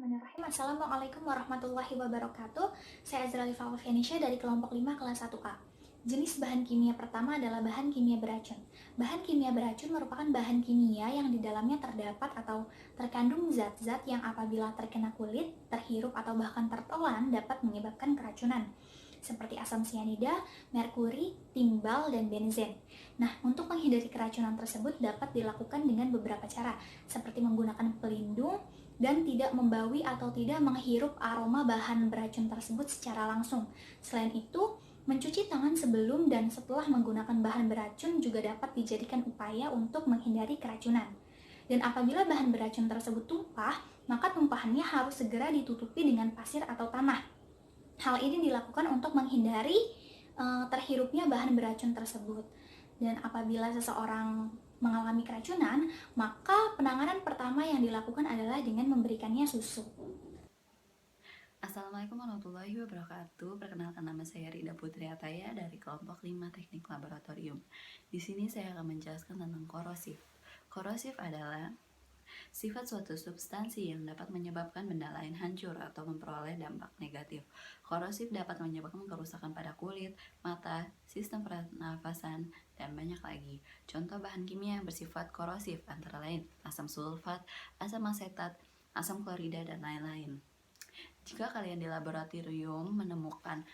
Bismillahirrahmanirrahim. Assalamualaikum warahmatullahi wabarakatuh. Saya Azrali Falfianisha dari kelompok 5 kelas 1A. Jenis bahan kimia pertama adalah bahan kimia beracun. Bahan kimia beracun merupakan bahan kimia yang di dalamnya terdapat atau terkandung zat-zat yang apabila terkena kulit, terhirup atau bahkan tertelan dapat menyebabkan keracunan, seperti asam sianida, merkuri, timbal, dan benzen. Nah, untuk menghindari keracunan tersebut dapat dilakukan dengan beberapa cara, seperti menggunakan pelindung dan tidak membawi atau tidak menghirup aroma bahan beracun tersebut secara langsung. Selain itu, mencuci tangan sebelum dan setelah menggunakan bahan beracun juga dapat dijadikan upaya untuk menghindari keracunan. Dan apabila bahan beracun tersebut tumpah, maka tumpahannya harus segera ditutupi dengan pasir atau tanah. Hal ini dilakukan untuk menghindari terhirupnya bahan beracun tersebut. Dan apabila seseorang mengalami keracunan, maka penanganan pertama yang dilakukan adalah dengan memberikannya susu. Assalamualaikum warahmatullahi wabarakatuh. Perkenalkan, nama saya Rida Putri Ataya dari kelompok 5 Teknik Laboratorium. Di sini saya akan menjelaskan tentang korosif. Korosif adalah sifat suatu substansi yang dapat menyebabkan benda lain hancur atau memperoleh dampak negatif. Korosif dapat menyebabkan kerusakan pada kulit, mata, sistem pernafasan, dan banyak lagi. Contoh bahan kimia yang bersifat korosif antara lain asam sulfat, asam asetat, asam klorida, dan lain-lain. Jika kalian di laboratorium menemukan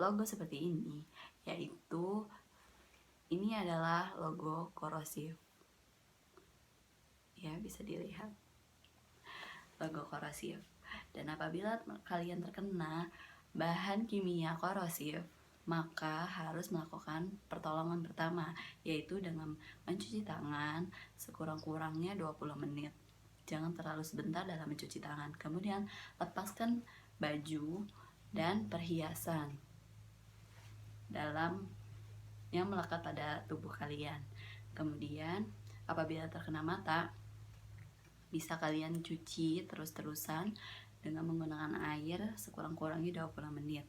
logo seperti ini, yaitu ini adalah logo korosif. Ya, bisa dilihat logo korosif. Dan apabila kalian terkena bahan kimia korosif, maka harus melakukan pertolongan pertama, yaitu dengan mencuci tangan sekurang-kurangnya 20 menit. Jangan terlalu sebentar dalam mencuci tangan. Kemudian lepaskan baju dan perhiasan dalam yang melekat pada tubuh kalian. Kemudian apabila terkena mata, bisa kalian cuci terus-terusan dengan menggunakan air sekurang-kurangnya 20 menit.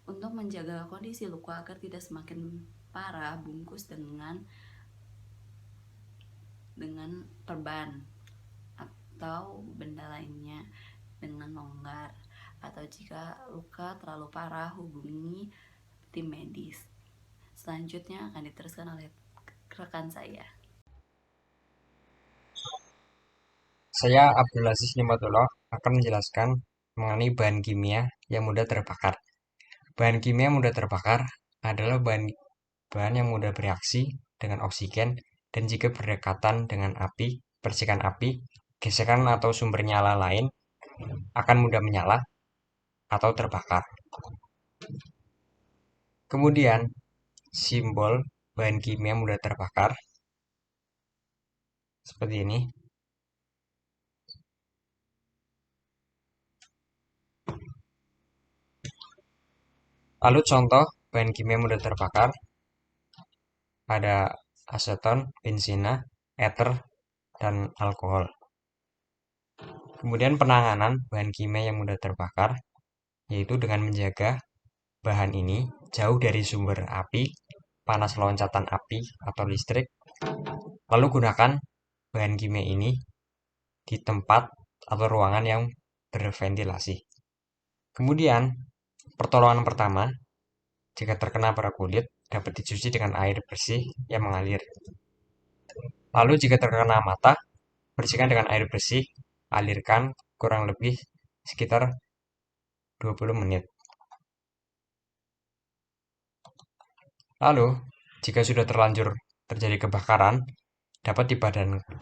Untuk menjaga kondisi luka agar tidak semakin parah, bungkus dengan perban atau benda lainnya dengan longgar, atau jika luka terlalu parah hubungi tim medis. Selanjutnya akan diteruskan oleh rekan saya. Saya Abdul Aziz Nimatullah akan menjelaskan mengenai bahan kimia yang mudah terbakar. Bahan kimia mudah terbakar adalah bahan yang mudah bereaksi dengan oksigen dan jika berdekatan dengan api, percikan api, gesekan atau sumber nyala lain akan mudah menyala atau terbakar. Kemudian, simbol bahan kimia mudah terbakar seperti ini. Lalu contoh bahan kimia mudah terbakar ada aseton, benzina, ether, dan alkohol. Kemudian penanganan bahan kimia yang mudah terbakar yaitu dengan menjaga bahan ini jauh dari sumber api, panas loncatan api atau listrik. Lalu gunakan bahan kimia ini di tempat atau ruangan yang berventilasi. Kemudian, pertolongan pertama jika terkena pada kulit dapat dicuci dengan air bersih yang mengalir. Lalu jika terkena mata, bersihkan dengan air bersih, alirkan kurang lebih sekitar 20 menit. Lalu, jika sudah terlanjur terjadi kebakaran, dapat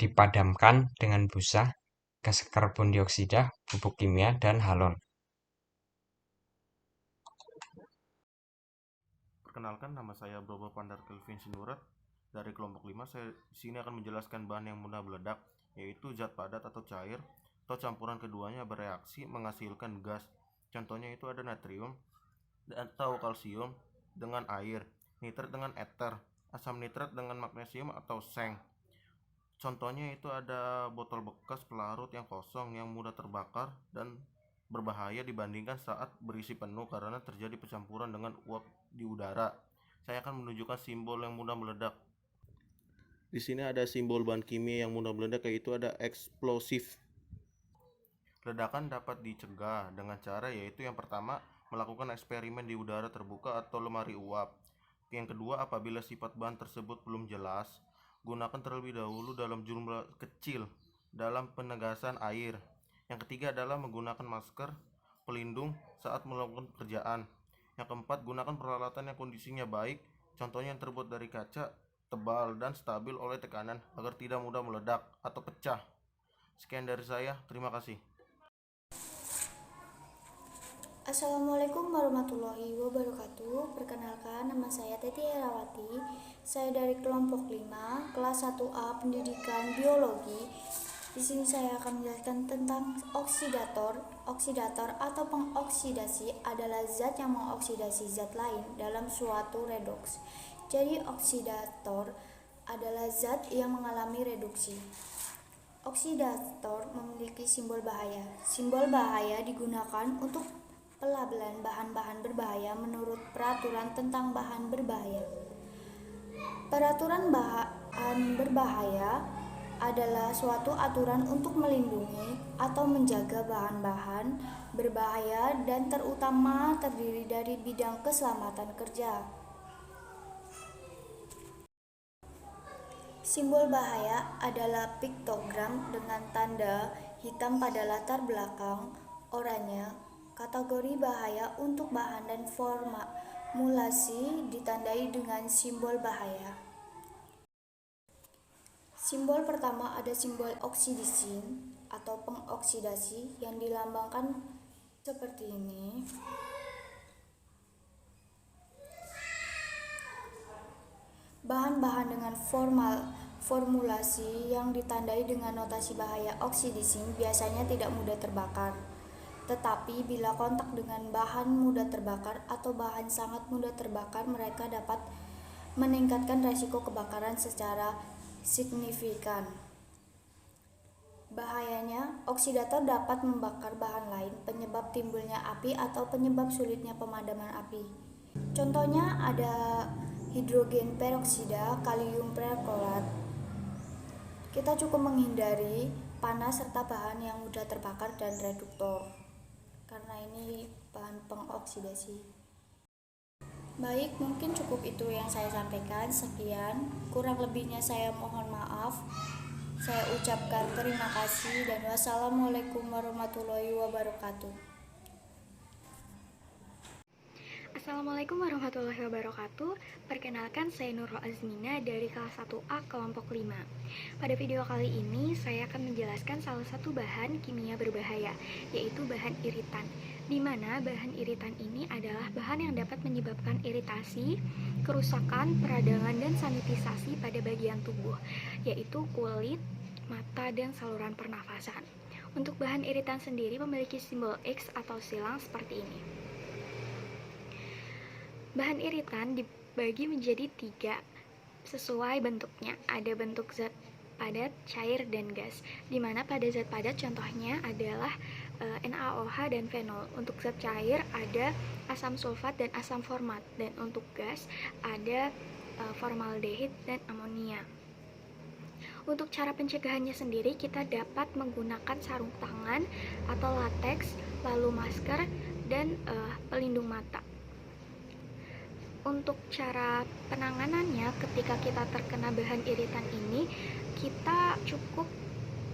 dipadamkan dengan busa, gas karbon dioksida, pupuk kimia, dan halon. Perkenalkan, nama saya Brobo Pandar Kelvin Sinurat dari kelompok 5. Saya di sini akan menjelaskan bahan yang mudah meledak, yaitu zat padat atau cair atau campuran keduanya bereaksi menghasilkan gas. Contohnya itu ada natrium atau kalsium dengan air, nitrat dengan ether, asam nitrat dengan magnesium atau seng. Contohnya itu ada botol bekas pelarut yang kosong yang mudah terbakar dan berbahaya dibandingkan saat berisi penuh karena terjadi percampuran dengan uap di udara. Saya akan menunjukkan simbol yang mudah meledak. Di sini ada simbol bahan kimia yang mudah meledak, yaitu ada eksplosif. Ledakan dapat dicegah dengan cara yaitu yang pertama, melakukan eksperimen di udara terbuka atau lemari uap. Yang kedua, apabila sifat bahan tersebut belum jelas, gunakan terlebih dahulu dalam jumlah kecil dalam penegasan air. Yang ketiga adalah menggunakan masker pelindung saat melakukan pekerjaan. Yang keempat, gunakan peralatan yang kondisinya baik, contohnya yang terbuat dari kaca, tebal, dan stabil oleh tekanan agar tidak mudah meledak atau pecah. Sekian dari saya, terima kasih. Assalamualaikum warahmatullahi wabarakatuh. Perkenalkan, nama saya Teti Herawati. Saya dari kelompok 5, kelas 1A Pendidikan Biologi. Di sini saya akan menjelaskan tentang oksidator. Oksidator atau pengoksidasi adalah zat yang mengoksidasi zat lain dalam suatu redoks. Jadi oksidator adalah zat yang mengalami reduksi. Oksidator memiliki simbol bahaya. Simbol bahaya digunakan untuk pelabelan bahan-bahan berbahaya menurut peraturan tentang bahan berbahaya. Peraturan bahan berbahaya adalah suatu aturan untuk melindungi atau menjaga bahan-bahan berbahaya dan terutama terdiri dari bidang keselamatan kerja. Simbol bahaya adalah piktogram dengan tanda hitam pada latar belakang oranye. Kategori bahaya untuk bahan dan formulasi ditandai dengan simbol bahaya. Simbol pertama ada simbol oksidisin atau pengoksidasi yang dilambangkan seperti ini. Bahan-bahan dengan formulasi yang ditandai dengan notasi bahaya oksidisin biasanya tidak mudah terbakar. Tetapi bila kontak dengan bahan mudah terbakar atau bahan sangat mudah terbakar, mereka dapat meningkatkan risiko kebakaran secara signifikan. Bahayanya, oksidator dapat membakar bahan lain, penyebab timbulnya api atau penyebab sulitnya pemadaman api. Contohnya ada hidrogen peroksida, kalium perklorat. Kita cukup menghindari panas serta bahan yang mudah terbakar dan reduktor, karena ini bahan pengoksidasi. Baik, mungkin cukup itu yang saya sampaikan. Sekian, kurang lebihnya saya mohon maaf. Saya ucapkan terima kasih dan wassalamualaikum warahmatullahi wabarakatuh. Assalamualaikum warahmatullahi wabarakatuh. Perkenalkan, saya Nurul Azmina dari kelas 1A kelompok 5. Pada video kali ini saya akan menjelaskan salah satu bahan kimia berbahaya, yaitu bahan iritan. Di mana bahan iritan ini adalah bahan yang dapat menyebabkan iritasi, kerusakan, peradangan, dan sanitisasi pada bagian tubuh, yaitu kulit, mata, dan saluran pernafasan. Untuk bahan iritan sendiri memiliki simbol X atau silang seperti ini. Bahan iritan dibagi menjadi 3 sesuai bentuknya. Ada bentuk zat padat, cair, dan gas. Dimana pada zat padat contohnya adalah NaOH dan fenol. Untuk zat cair ada asam sulfat dan asam format. Dan untuk gas ada formaldehid dan amonia. Untuk cara pencegahannya sendiri, kita dapat menggunakan sarung tangan atau lateks, lalu masker, dan pelindung mata. Untuk cara penanganannya ketika kita terkena bahan iritan ini, kita cukup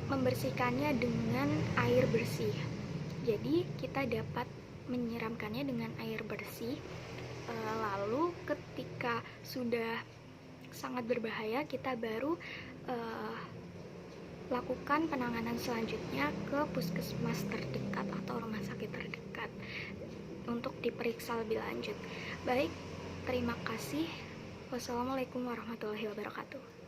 membersihkannya dengan air bersih. Jadi kita dapat menyiramkannya dengan air bersih. Lalu ketika sudah sangat berbahaya, kita baru lakukan penanganan selanjutnya ke puskesmas terdekat atau rumah sakit terdekat untuk diperiksa lebih lanjut. Baik, terima kasih. Wassalamualaikum warahmatullahi wabarakatuh.